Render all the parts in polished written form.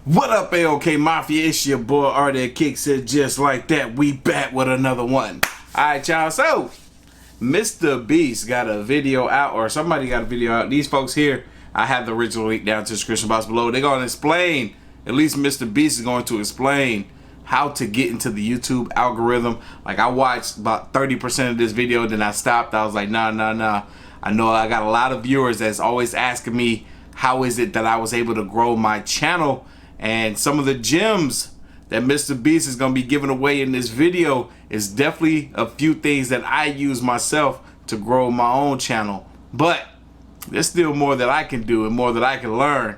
What up, AOK Mafia? It's your boy Artofkickz here, just like that. We back with another one. Alright, y'all. So, MrBeast got a video out, or somebody got a video out. These folks here, I have the original link down to the description box below. They're going to explain, at least MrBeast is going to explain how to get into the YouTube algorithm. Like, I watched about 30% of this video, then I stopped. I was like, nah. I know I got a lot of viewers that's always asking me, how is it that I was able to grow my channel? And some of the gems that MrBeast is going to be giving away in this video is definitely a few things that I use myself to grow my own channel. But there's still more that I can do and more that I can learn.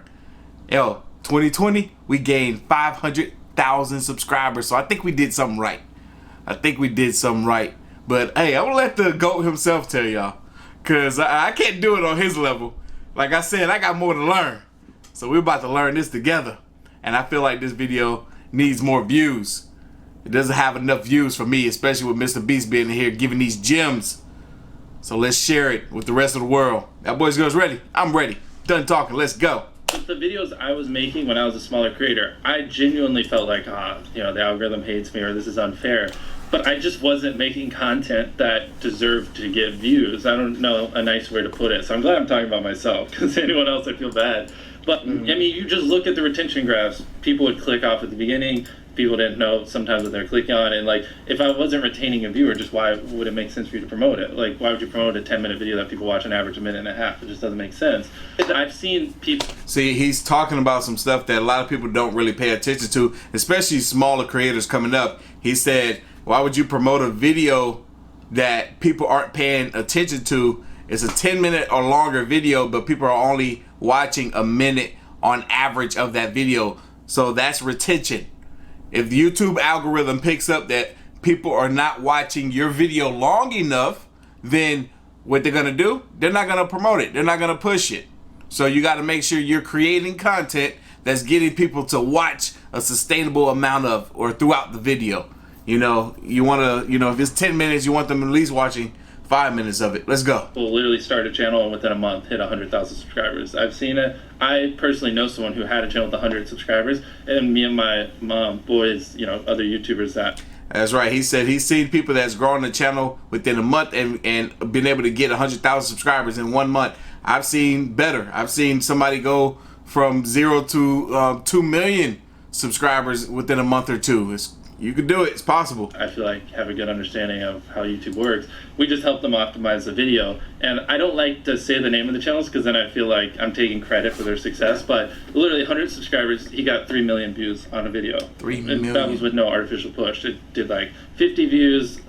Yo, 2020, we gained 500,000 subscribers. So I think we did something right. But hey, I'm going to let the GOAT himself tell y'all. Because I can't do it on his level. Like I said, I got more to learn. So we're about to learn this together. And I feel like this video needs more views. It doesn't have enough views for me, especially with MrBeast being here giving these gems. So let's share it with the rest of the world. That boys girls ready? I'm ready. Done talking. Let's go. With the videos I was making when I was a smaller creator, I genuinely felt like, the algorithm hates me or this is unfair. But I just wasn't making content that deserved to get views. I don't know a nice way to put it. So I'm glad I'm talking about myself, because anyone else I feel bad. But I mean, you just look at the retention graphs. People would click off at the beginning. People didn't know sometimes what they're clicking on. And like, if I wasn't retaining a viewer, just why would it make sense for you to promote it? Like, why would you promote a 10-minute video that people watch on average a minute and a half? It just doesn't make sense. I've seen people... See, he's talking about some stuff that a lot of people don't really pay attention to, especially smaller creators coming up. He said, why would you promote a video that people aren't paying attention to? It's a 10-minute or longer video, but people are only watching a minute on average of that video. So that's retention. If the YouTube algorithm picks up that people are not watching your video long enough, then what they're gonna do, they're not gonna promote it. They're not gonna push it. So you gotta make sure you're creating content that's getting people to watch a sustainable amount of, or throughout the video. You know, you wanna, if it's 10 minutes, you want them at least watching 5 minutes of it. Let's go. People literally start a channel and within a month hit 100,000 subscribers. I've seen it. I personally know someone who had a channel with 100 subscribers, and me and my mom, boys, other YouTubers that. That's right. He said he's seen people that's grown the channel within a month and been able to get 100,000 subscribers in 1 month. I've seen better. I've seen somebody go from 0 to 2 million subscribers within a month or two. You can do it. It's possible. I feel like have a good understanding of how YouTube works. We just help them optimize the video. And I don't like to say the name of the channels because then I feel like I'm taking credit for their success. But literally 100 subscribers, he got 3 million views on a video. 3 million? And that was with no artificial push. It did like 50 views,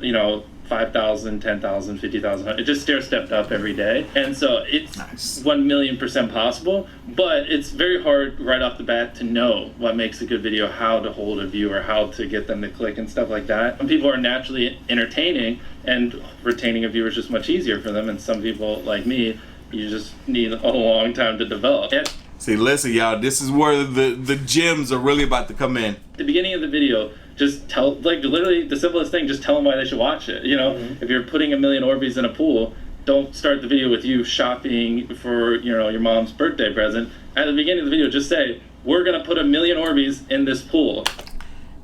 5,000, 10,000, 50,000. It just stair-stepped up every day. And so it's nice. 1,000,000% possible, but it's very hard right off the bat to know what makes a good video, how to hold a viewer, how to get them to click and stuff like that. Some people are naturally entertaining and retaining a viewer is just much easier for them. And some people like me, you just need a long time to develop. See, listen, y'all, this is where the gems are really about to come in. At the beginning of the video, just tell, like literally the simplest thing, just tell them why they should watch it. If you're putting 1 million Orbeez in a pool, don't start the video with you shopping for, your mom's birthday present. At the beginning of the video, just say, we're going to put 1 million Orbeez in this pool.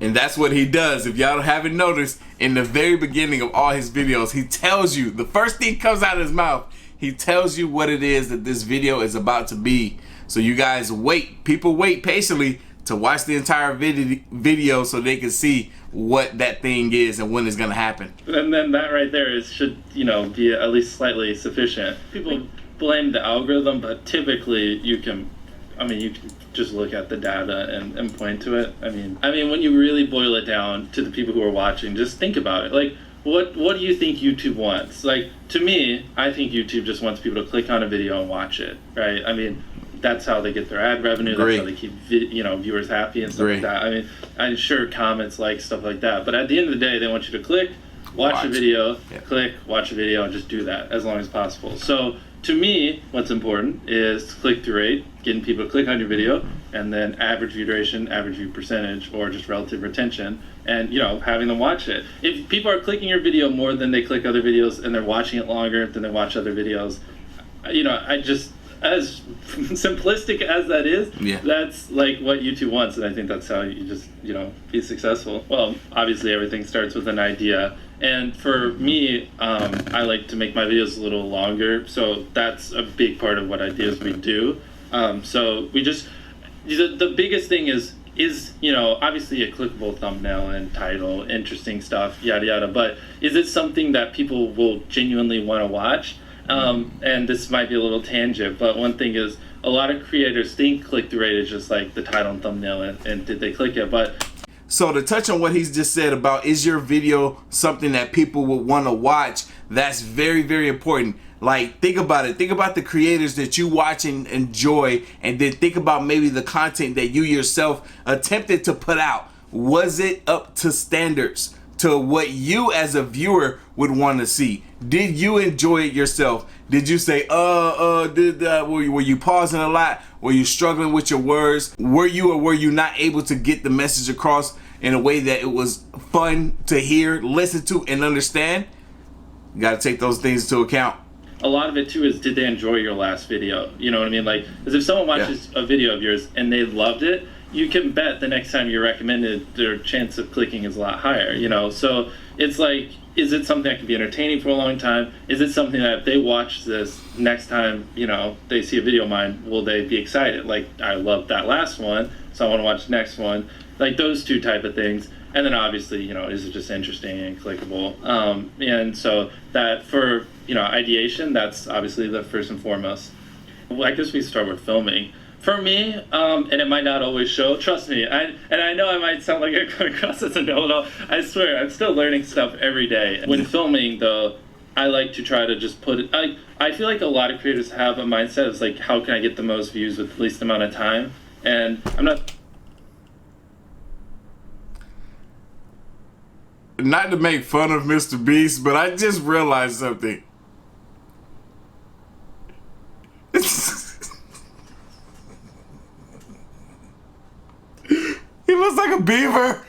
And that's what he does. If y'all haven't noticed, in the very beginning of all his videos, he tells you, the first thing comes out of his mouth, he tells you what it is that this video is about to be. So you guys wait. People wait patiently to watch the entire video so they can see what that thing is and when it's going to happen. And then that right there should be at least slightly sufficient. People blame the algorithm, but typically you can just look at the data and point to it. I mean, when you really boil it down to the people who are watching, just think about it. Like, what do you think YouTube wants? Like, to me, I think YouTube just wants people to click on a video and watch it, right? That's how they get their ad revenue. That's how they keep viewers happy and stuff like that. I'm sure comments like stuff like that, but at the end of the day, they want you to click, watch a video, click, watch a video, and just do that as long as possible. So to me, what's important is click-through rate, getting people to click on your video, and then average view duration, average view percentage, or just relative retention, and having them watch it. If people are clicking your video more than they click other videos, and they're watching it longer than they watch other videos, as simplistic as that is, yeah, that's like what YouTube wants, and I think that's how you just, you know, be successful. Well, obviously everything starts with an idea, and for me, I like to make my videos a little longer, so that's a big part of what ideas we do. So we just, the biggest thing is, you know, obviously a clickable thumbnail and title, interesting stuff, yada yada, but is it something that people will genuinely want to watch? And this might be a little tangent, but one thing is, a lot of creators think click-through rate is just like the title and thumbnail and did they click it, but... So to touch on what he's just said about, is your video something that people would want to watch, that's very, very important. Like, think about it. Think about the creators that you watch and enjoy, and then think about maybe the content that you yourself attempted to put out. Was it up to standards, to what you as a viewer would want to see? Did you enjoy it yourself? Did you say, were you pausing a lot? Were you struggling with your words? Were you or were you not able to get the message across in a way that it was fun to hear, listen to, and understand? You got to take those things into account. A lot of it too is, did they enjoy your last video? You know what I mean? Like, because if someone watches a video of yours and they loved it, you can bet the next time you're recommended, their chance of clicking is a lot higher, you know? So it's like, is it something that can be entertaining for a long time? Is it something that if they watch this, next time, you know, they see a video of mine, will they be excited? Like, I loved that last one, so I want to watch the next one. Like, those two type of things. And then obviously, you know, is it just interesting and clickable? And so that for, you know, ideation, that's obviously the first and foremost. Well, I guess we start with filming. For me, and it might not always show, trust me, and I know I might sound like I come across as a know-it-all. I swear, I'm still learning stuff every day. When filming, though, I like to try to just put it, I feel like a lot of creators have a mindset of like, how can I get the most views with the least amount of time? And I'm not to make fun of MrBeast, but I just realized something. He looks like a beaver.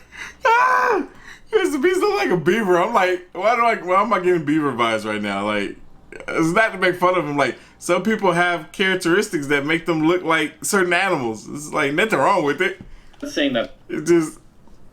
Ah, MrBeast looks like a beaver. I'm like, why am I getting beaver vibes right now? Like, it's not to make fun of him. Like, some people have characteristics that make them look like certain animals. It's like nothing wrong with it. not saying that It just,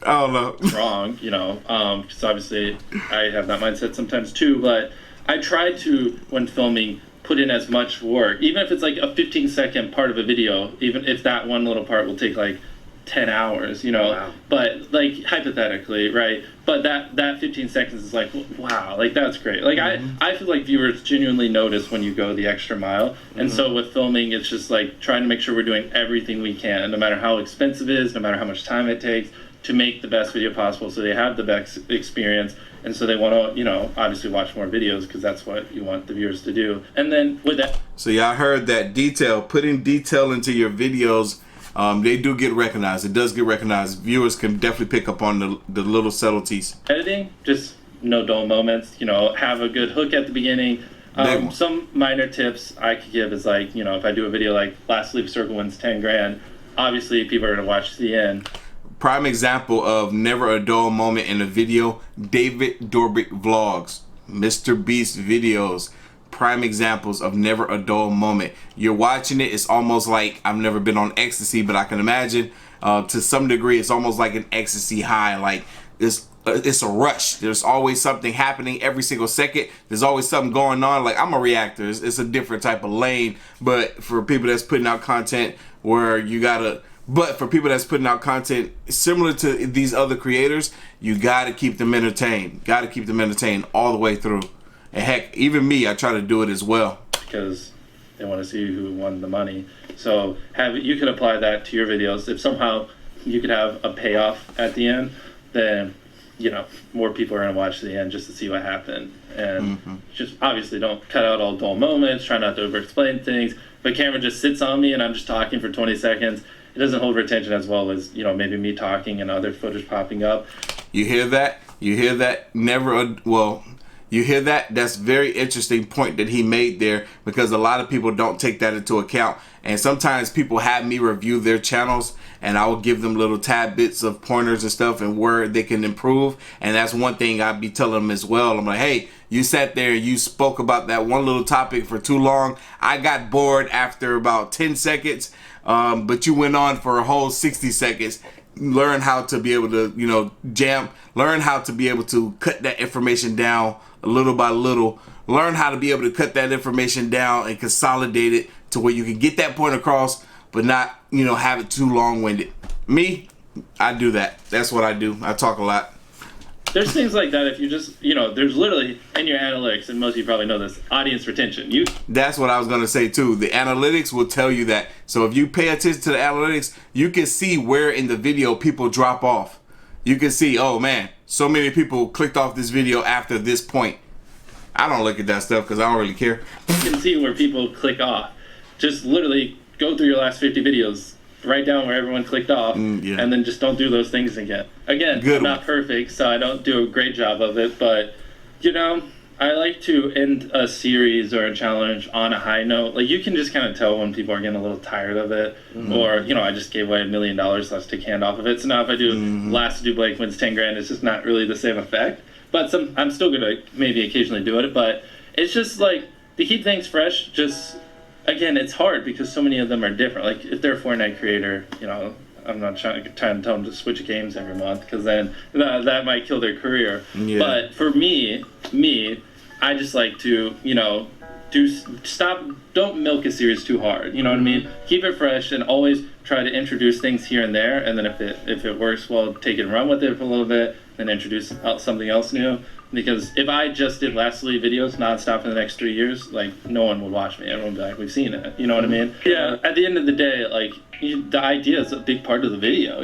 I don't know. it's wrong, you know, because obviously I have that mindset sometimes too, but I try to, when filming, put in as much work, even if it's like a 15-second part of a video, even if that one little part will take like 10 hours, you know. Wow. But like hypothetically, right? But that 15 seconds is like, wow, like that's great. Like I feel like viewers genuinely notice when you go the extra mile. And so with filming, it's just like trying to make sure we're doing everything we can, no matter how expensive it is, no matter how much time it takes, to make the best video possible so they have the best experience. And so they want to, you know, obviously watch more videos because that's what you want the viewers to do. And then with that. So y'all heard that detail. Putting detail into your videos, they do get recognized. It does get recognized. Viewers can definitely pick up on the little subtleties. Editing, just no dull moments, you know, have a good hook at the beginning. Some minor tips I could give is like, you know, if I do a video like Last Sleep Circle wins 10 grand, obviously people are going to watch to the end. Prime example of never a dull moment in a video, David Dobrik vlogs, MrBeast videos, prime examples of never a dull moment. You're watching it, it's almost like, I've never been on ecstasy, but I can imagine to some degree it's almost like an ecstasy high. Like it's a rush. There's always something happening every single second. There's always something going on. Like, I'm a reactor. It's a different type of lane, but for people that's putting out content where you gotta, but for people that's putting out content similar to these other creators, you gotta keep them entertained. Gotta keep them entertained all the way through. And heck, even me, I try to do it as well. Because they want to see who won the money. So you can apply that to your videos. If somehow you could have a payoff at the end, then, you know, more people are going to watch the end just to see what happened. And just obviously don't cut out all dull moments, try not to over-explain things. If a camera just sits on me and I'm just talking for 20 seconds, it doesn't hold retention as well as, you know, maybe me talking and other footage popping up. You hear that? You hear that? You hear that? That's a very interesting point that he made there, because a lot of people don't take that into account. And sometimes people have me review their channels and I will give them little tad bits of pointers and stuff and where they can improve. And that's one thing I'd be telling them as well. I'm like, hey, You sat there and you spoke about that one little topic for too long. I got bored after about 10 seconds, but you went on for a whole 60 seconds. Learn how to be able to, learn how to be able to cut that information down little by little. Learn how to be able to cut that information down and consolidate it to where you can get that point across, but not, have it too long-winded. Me, I do that. That's what I do. I talk a lot. There's things like that if you just, there's literally in your analytics, and most of you probably know this, audience retention. That's what I was going to say too. The analytics will tell you that. So if you pay attention to the analytics, you can see where in the video people drop off. You can see, oh man, so many people clicked off this video after this point. I don't look at that stuff because I don't really care. You can see where people click off. Just literally go through your last 50 videos. Write down where everyone clicked off, and then just don't do those things again. Again, I'm not perfect, so I don't do a great job of it, but, I like to end a series or a challenge on a high note. Like, you can just kind of tell when people are getting a little tired of it, or, I just gave away $1 million, let's take hand off of it. So now if I do last to do Blake wins 10 grand, it's just not really the same effect. But I'm still going to maybe occasionally do it, but it's just like, to keep things fresh, again, it's hard because so many of them are different. Like, if they're a Fortnite creator, I'm not trying to tell them to switch games every month because then that might kill their career. Yeah. But for me, I just like to, don't milk a series too hard. You know what I mean? Keep it fresh and always try to introduce things here and there. And then if it works, well, take it and run with it for a little bit, then introduce something else new. Because if I just did Lastly videos nonstop for the next 3 years, like, no one would watch me. Everyone would be like, we've seen it. You know what I mean? Yeah, at the end of the day, like, the idea is a big part of the video.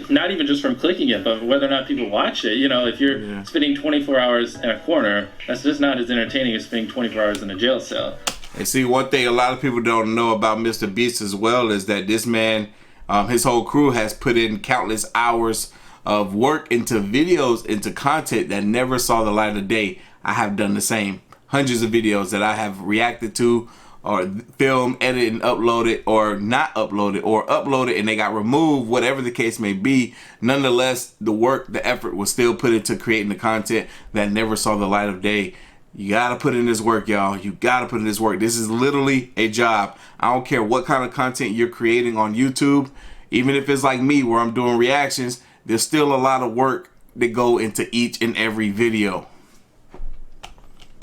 Not even just from clicking it, but whether or not people watch it. If you're spending 24 hours in a corner, that's just not as entertaining as spending 24 hours in a jail cell. And see, one thing a lot of people don't know about MrBeast as well is that this man, his whole crew has put in countless hours of work into videos, into content that never saw the light of day. I have done the same. Hundreds of videos that I have reacted to, or filmed, edited, and uploaded, or not uploaded, or uploaded and they got removed, whatever the case may be. Nonetheless, the work, the effort was still put into creating the content that never saw the light of day. You gotta put in this work, y'all. You gotta put in this work. This is literally a job. I don't care what kind of content you're creating on YouTube. Even if it's like me where I'm doing reactions, there's still a lot of work that go into each and every video.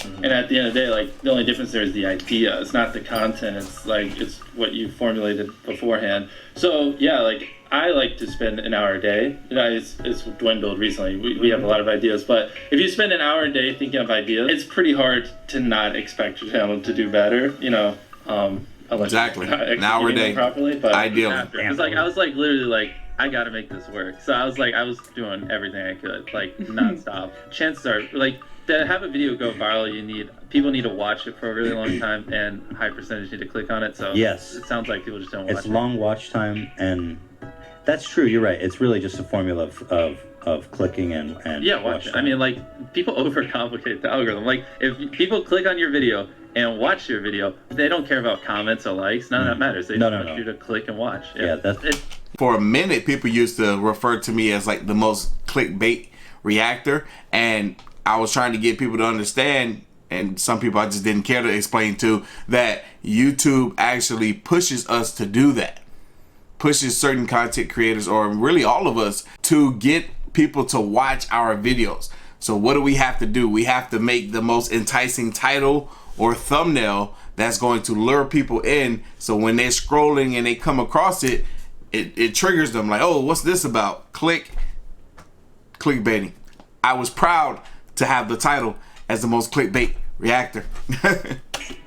And at the end of the day, like, the only difference there is the idea. It's not the content. It's what you formulated beforehand. So yeah, like, I like to spend an hour a day. It's dwindled recently. We have a lot of ideas, but if you spend an hour a day thinking of ideas, it's pretty hard to not expect your channel to do better. Exactly. An hour a day. Properly, but ideally. It's like I was literally I gotta make this work. So I was doing everything I could, nonstop. Chances are, to have a video go viral, people need to watch it for a really long time, and a high percentage need to click on it. So yes, it sounds like people just don't watch it. It's long watch time, and that's true. You're right. It's really just a formula of clicking and watch it. I mean, people overcomplicate the algorithm. If people click on your video and watch your video, they don't care about comments or likes. None of that matters. They just want you to click and watch. Yeah, that's it. For a minute, people used to refer to me as the most clickbait reactor, and I was trying to get people to understand, and some people I just didn't care to explain to, that YouTube actually pushes us to do that. Pushes certain content creators, or really all of us, to get people to watch our videos. So what do we have to do? We have to make the most enticing title or thumbnail that's going to lure people in, so when they're scrolling and they come across it, it triggers them, like, oh, what's this about? Clickbaiting. I was proud to have the title as the most clickbait reactor.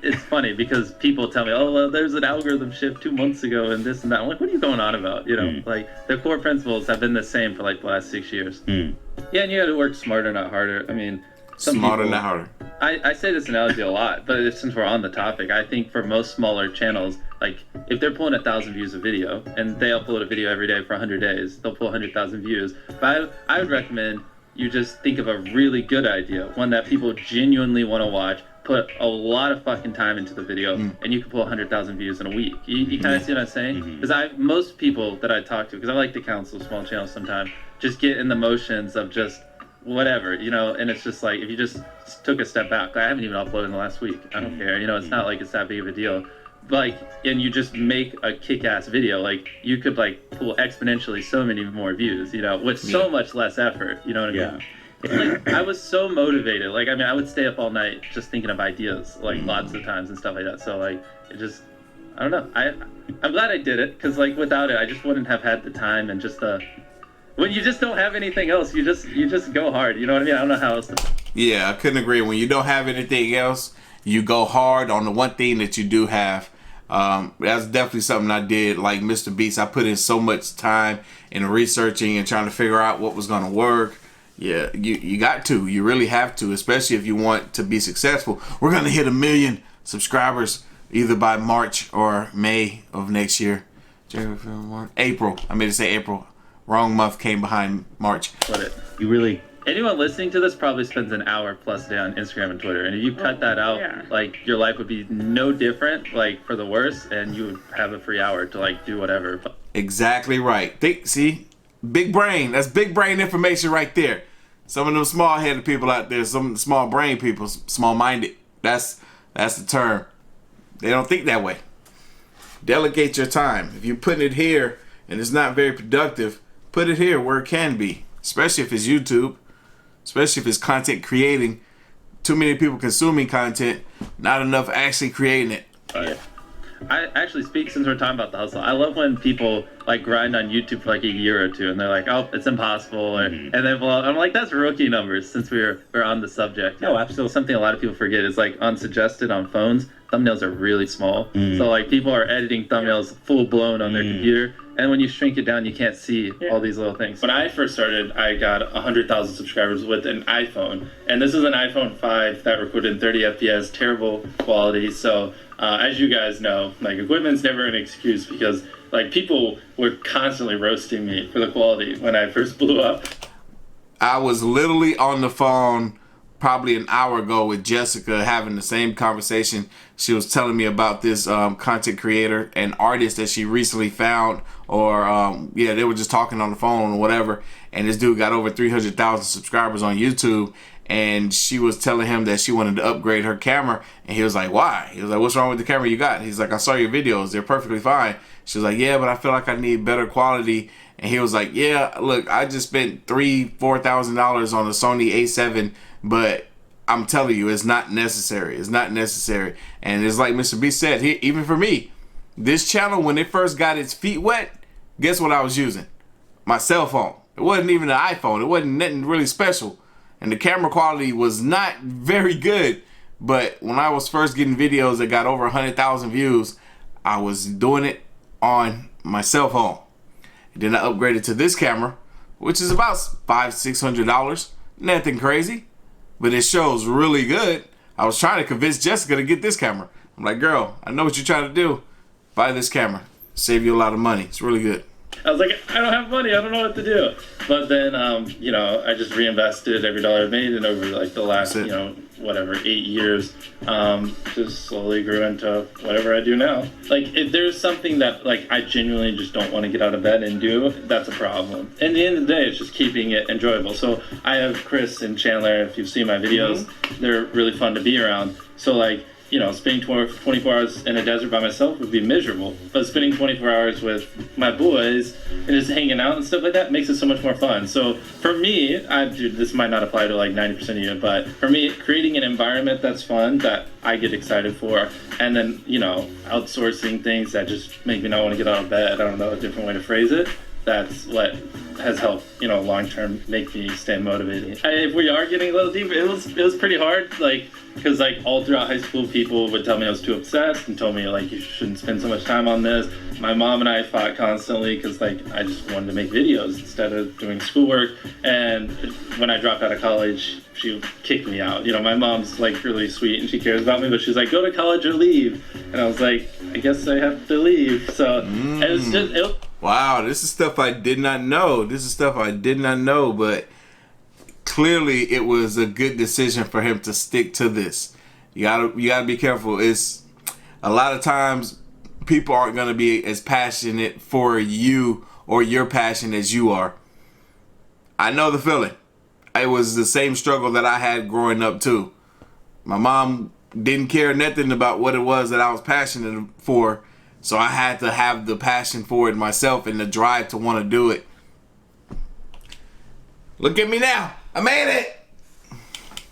It's funny because people tell me, oh, well, there's an algorithm shift 2 months ago and this and that. I'm like, what are you going on about? The core principles have been the same for the last 6 years. Yeah, and you got to work smarter, not harder. I mean, smarter, not harder. I say this analogy a lot, but since we're on the topic, I think for most smaller channels, if they're pulling 1,000 views a video and they upload a video every day for 100 days, they'll pull 100,000 views. But I would recommend you just think of a really good idea, one that people genuinely want to watch, put a lot of fucking time into the video, and you can pull 100,000 views in a week. You kind of see what I'm saying? Because most people that I talk to, because I like to counsel small channels sometimes, just get in the motions of just whatever, you know. And it's just like, if you just took a step back, I haven't even uploaded in the last week, I don't care, you know. It's not like it's that big of a deal. Like, and you just make a kick-ass video, like, you could like pull exponentially so many more views, you know, with so much less effort, you know what I mean? Like, I was so motivated. Like, I mean, I would stay up all night just thinking of ideas, like, lots of times and stuff like that. So, like, it just, I don't know. I'm glad I did it, because, like, without it, I just wouldn't have had the time and just when you just don't have anything else, you just go hard. You know what I mean? I don't know how else to... Yeah, I couldn't agree. When you don't have anything else, you go hard on the one thing that you do have. That's definitely something I did. Like MrBeast, I put in so much time in researching and trying to figure out what was going to work. Yeah, you got to. You really have to, especially if you want to be successful. We're going to hit 1 million subscribers either by March or May of next year. April. I meant to say April. Wrong month came behind March. You really... Anyone listening to this probably spends an hour plus a day on Instagram and Twitter. And if you cut that out, like, your life would be no different, like, for the worse, and you would have a free hour to, like, do whatever. Exactly right. See? Big brain. That's big brain information right there. Some of them small-headed people out there, some small brain people, small-minded. That's the term. They don't think that way. Delegate your time. If you're putting it here and it's not very productive, put it here where it can be. Especially if it's YouTube. Especially if it's content creating. Too many people consuming content, not enough actually creating it. I actually speak, since we're talking about the hustle, I love when people like grind on YouTube for like a year or two and they're like, oh, it's impossible, and then I'm like, that's rookie numbers, since we're on the subject. No, absolutely. Something a lot of people forget is, like, unsuggested on phones, thumbnails are really small. So, like, people are editing thumbnails full blown on their computer, and when you shrink it down, you can't see all these little things. When I first started, I got 100,000 subscribers with an iPhone, and this is an iPhone 5 that recorded in 30 FPS, terrible quality. So as you guys know, like, equipment's never an excuse, because, like, people were constantly roasting me for the quality when I first blew up. I was literally on the phone probably an hour ago with Jessica having the same conversation. She was telling me about this content creator and artist that she recently found, or yeah, they were just talking on the phone or whatever, and this dude got over 300,000 subscribers on YouTube, and she was telling him that she wanted to upgrade her camera, and he was like, why? He was like, what's wrong with the camera you got? He's like, I saw your videos, they're perfectly fine. She was like, yeah, but I feel like I need better quality. And he was like, yeah, look, I just spent $3,000-$4,000 on a Sony A7, but I'm telling you, it's not necessary. It's not necessary. And it's like MrBeast said, even for me, this channel, when it first got its feet wet, guess what I was using? My cell phone. It wasn't even an iPhone. It wasn't nothing really special. And the camera quality was not very good. But when I was first getting videos that got over 100,000 views, I was doing it on my cell phone. And then I upgraded to this camera, which is about $500-$600. Nothing crazy, but it shows really good. I was trying to convince Jessica to get this camera. I'm like, girl, I know what you're trying to do. Buy this camera. Save you a lot of money. It's really good. I was like, I don't have money. I don't know what to do. But then, you know, I just reinvested every dollar I made, and over like the last, you know, whatever, 8 years, just slowly grew into whatever I do now. Like, if there's something that, like, I genuinely just don't want to get out of bed and do, that's a problem. At the end of the day, it's just keeping it enjoyable. So I have Chris and Chandler. If you've seen my videos, they're really fun to be around. So, like, you know, spending 24 hours in a desert by myself would be miserable. But spending 24 hours with my boys and just hanging out and stuff like that makes it so much more fun. So for me, dude, this might not apply to like 90% of you, but for me, creating an environment that's fun, that I get excited for, and then, you know, outsourcing things that just make me not want to get out of bed, I don't know a different way to phrase it, that's what has helped, you know, long-term make me stay motivated. If we are getting a little deeper, it was pretty hard, like, because like all throughout high school, people would tell me I was too obsessed and told me like you shouldn't spend so much time on this. My mom and I fought constantly because like I just wanted to make videos instead of doing schoolwork. And when I dropped out of college, she kicked me out. You know, my mom's like really sweet and she cares about me, but she's like, go to college or leave. And I was like, I guess I have to leave. So it was just wow, this is stuff I did not know. This is stuff I did not know, but clearly it was a good decision for him to stick to this. You gotta be careful. It's a lot of times people aren't gonna be as passionate for you or your passion as you are. I know the feeling. it was the same struggle that I had growing up too. My mom didn't care nothing about what it was that I was passionate for, so I had to have the passion for it myself and the drive to want to do it. Look at me now. I made it.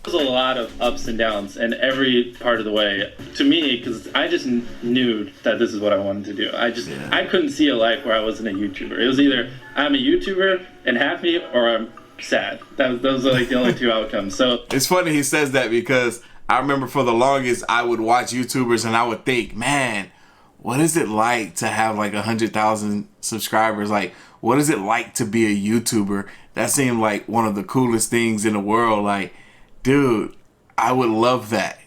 There's a lot of ups and downs and every part of the way to me, because I just knew that this is what I wanted to do. I couldn't see a life where I wasn't a YouTuber. It was either I'm a YouTuber and happy or I'm sad. Those are like the only two outcomes. So it's funny he says that, because I remember for the longest I would watch YouTubers and I would think, man, what is it like to have like 100,000 subscribers? Like, what is it like to be a YouTuber? That seemed like one of the coolest things in the world. Like, dude, I would love that.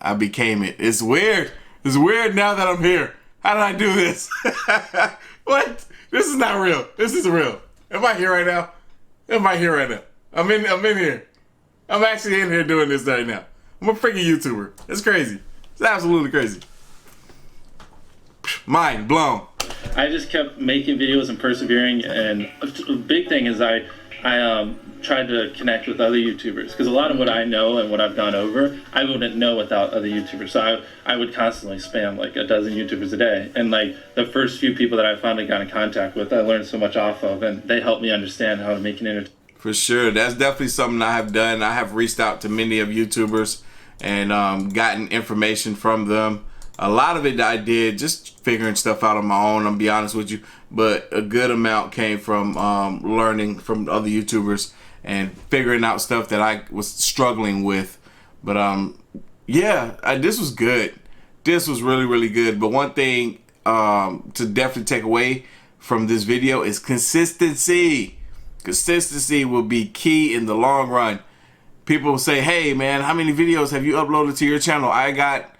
I became it. It's weird. It's weird now that I'm here. How did I do this? What? This is not real. This is real. Am I here right now? Am I here right now? I'm in here. I'm actually in here doing this right now. I'm a freaking YouTuber. It's crazy. It's absolutely crazy. Mind blown. I just kept making videos and persevering, and a big thing is I tried to connect with other YouTubers, because a lot of what I know and what I've gone over, I wouldn't know without other YouTubers. So I would constantly spam like a dozen YouTubers a day, and like the first few people that I finally got in contact with, I learned so much off of, and they helped me understand how to make an entertainment. For sure, that's definitely something I have done. I have reached out to many of YouTubers and gotten information from them. A lot of it I did just figuring stuff out on my own, I'll be honest with you. But a good amount came from learning from other YouTubers and figuring out stuff that I was struggling with. But yeah, this was good. This was really, really good. But one thing to definitely take away from this video is consistency. Consistency will be key in the long run. People will say, hey man, how many videos have you uploaded to your channel? I got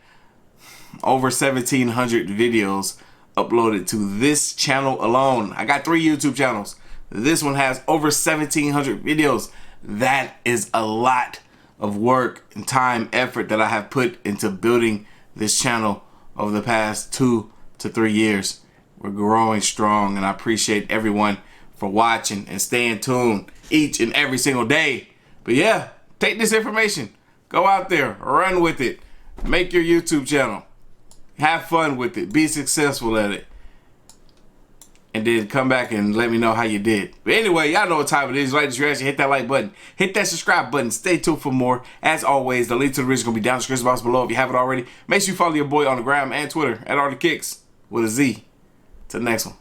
over 1,700 videos uploaded to this channel alone. I got 3 YouTube channels. This one has over 1,700 videos. That is a lot of work and time, effort that I have put into building this channel over the past 2 to 3 years. We're growing strong, and I appreciate everyone for watching and staying tuned each and every single day. But yeah, take this information, go out there, run with it, make your YouTube channel. Have fun with it. Be successful at it. And then come back and let me know how you did. But anyway, y'all know what time it is. Like this reaction, hit that like button. Hit that subscribe button. Stay tuned for more. As always, the link to the video is going to be down in the description box below if you haven't already. Make sure you follow your boy on the gram and Twitter at Artofkickz with a Z. Till the next one.